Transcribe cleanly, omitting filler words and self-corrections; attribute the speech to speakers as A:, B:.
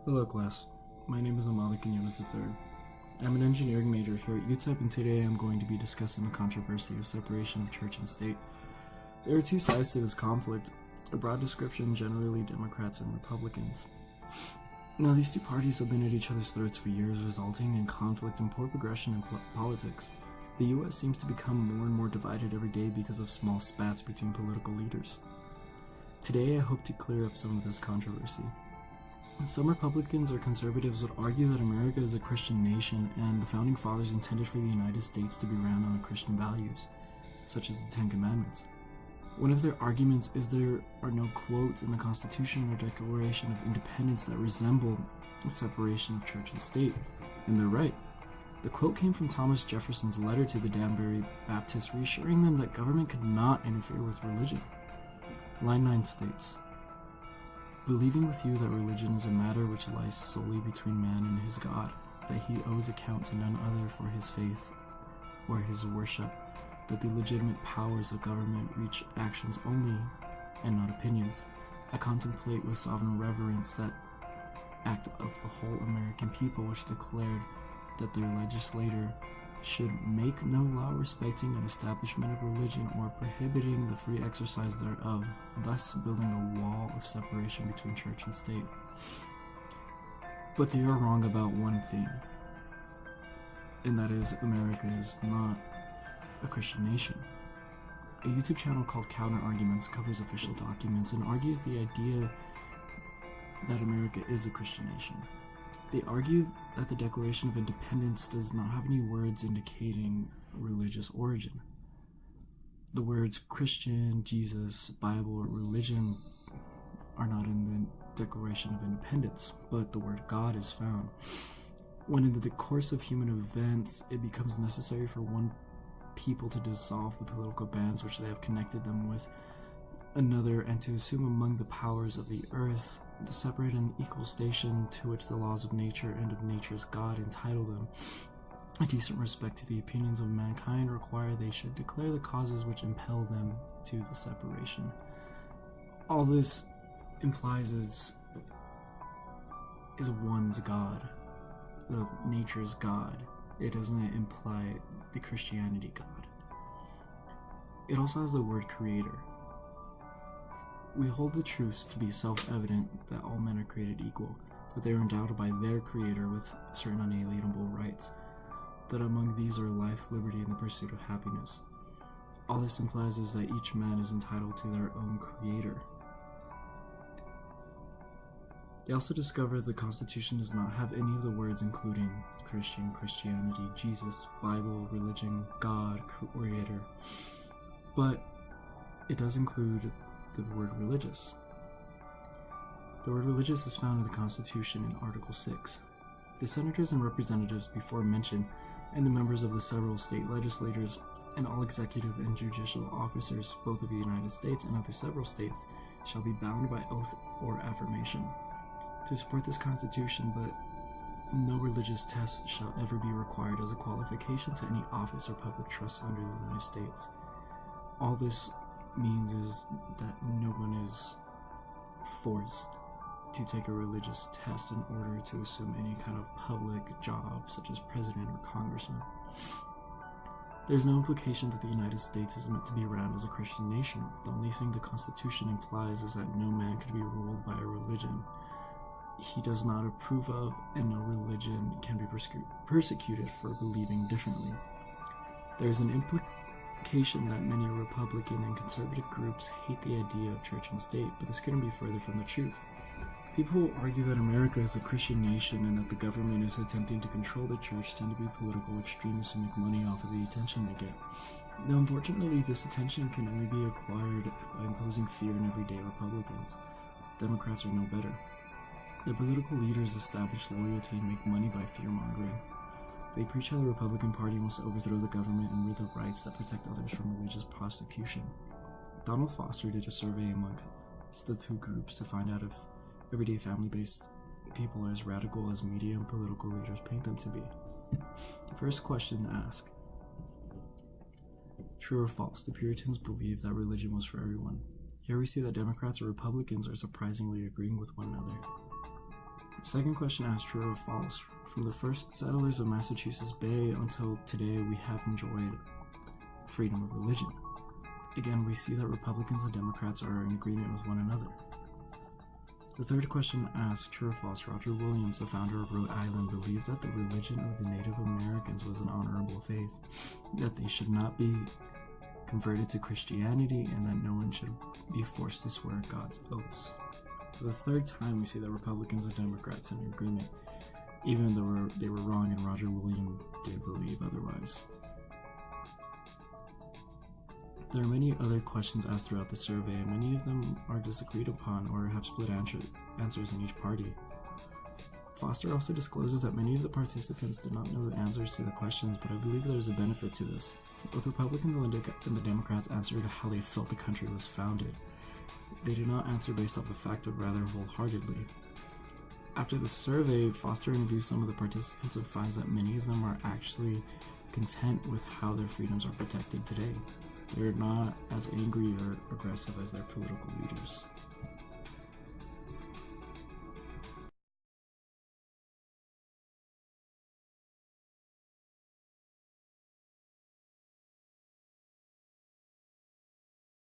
A: Hello class, my name is Amalik Yamas III. I'm an engineering major here at UTEP, and today I'm going to be discussing the controversy of separation of church and state. There are two sides to this conflict, a broad description generally Democrats and Republicans. Now these two parties have been at each other's throats for years, resulting in conflict and poor progression in politics. The US seems to become more and more divided every day because of small spats between political leaders. Today I hope to clear up some of this controversy. Some Republicans or conservatives would argue that America is a Christian nation and the Founding Fathers intended for the United States to be ran on Christian values, such as the Ten Commandments. One of their arguments is there are no quotes in the Constitution or Declaration of Independence that resemble the separation of church and state, and they're right. The quote came from Thomas Jefferson's letter to the Danbury Baptists, reassuring them that government could not interfere with religion. Line 9 states, "Believing with you that religion is a matter which lies solely between man and his God, that he owes account to none other for his faith or his worship, that the legitimate powers of government reach actions only and not opinions. I contemplate with sovereign reverence that act of the whole American people which declared that their legislator should make no law respecting an establishment of religion or prohibiting the free exercise thereof, thus building a wall of separation between church and state." But they are wrong about one thing, and that is America is not a Christian nation. A YouTube channel called Counter Arguments covers official documents and argues the idea that America is a Christian nation. They argue that the Declaration of Independence does not have any words indicating religious origin. The words Christian, Jesus, Bible, or religion are not in the Declaration of Independence, but the word God is found. When in the course of human events, it becomes necessary for one people to dissolve the political bands which they have connected them with another and to assume among the powers of the earth the separate and equal station to which the laws of nature and of nature's God entitle them. A decent respect to the opinions of mankind require they should declare the causes which impel them to the separation. All this implies is one's God, the nature's God. It doesn't imply the Christianity God. It also has the word creator. We hold the truths to be self-evident that all men are created equal, that they are endowed by their Creator with certain unalienable rights, that among these are life, liberty, and the pursuit of happiness. All this implies is that each man is entitled to their own Creator. They also discover the Constitution does not have any of the words including Christian, Christianity, Jesus, Bible, religion, God, Creator, but it does include the word religious. The word religious is found in the Constitution in Article 6. The senators and representatives before mentioned, and the members of the several state legislatures, and all executive and judicial officers, both of the United States and of the several states, shall be bound by oath or affirmation to support this Constitution, but no religious test shall ever be required as a qualification to any office or public trust under the United States. All this means is that no one is forced to take a religious test in order to assume any kind of public job such as president or congressman. There's no implication that the United States is meant to be ran as a Christian nation. The only thing the Constitution implies is that no man could be ruled by a religion he does not approve of, and no religion can be persecuted for believing differently. There's an implication that many Republican and conservative groups hate the idea of church and state, but this couldn't be further from the truth. People who argue that America is a Christian nation and that the government is attempting to control the church tend to be political extremists who make money off of the attention they get. Now, unfortunately, this attention can only be acquired by imposing fear in everyday Republicans. Democrats are no better. The political leaders establish loyalty and make money by fear-mongering. They preach how the Republican Party wants to overthrow the government and rid the rights that protect others from religious prosecution. Donald Foster did a survey amongst the two groups to find out if everyday family-based people are as radical as media and political leaders paint them to be. First question to ask: true or false, the Puritans believed that religion was for everyone. Here we see that Democrats or Republicans are surprisingly agreeing with one another. Second question asks true or false. From the first settlers of Massachusetts Bay until today, we have enjoyed freedom of religion. Again, we see that Republicans and Democrats are in agreement with one another. The third question asks true or false. Roger Williams, the founder of Rhode Island, believed that the religion of the Native Americans was an honorable faith, that they should not be converted to Christianity, and that no one should be forced to swear God's oaths. For the third time, we see that Republicans and Democrats are in agreement, even though they were wrong and Roger Williams did believe otherwise. There are many other questions asked throughout the survey, and many of them are disagreed upon or have split answers in each party. Foster also discloses that many of the participants did not know the answers to the questions, but I believe there is a benefit to this. Both Republicans and the Democrats answered how they felt the country was founded. They did not answer based off of fact, but rather wholeheartedly. After the survey, Foster interviews some of the participants and finds that many of them are actually content with how their freedoms are protected today. They're not as angry or aggressive as their political leaders.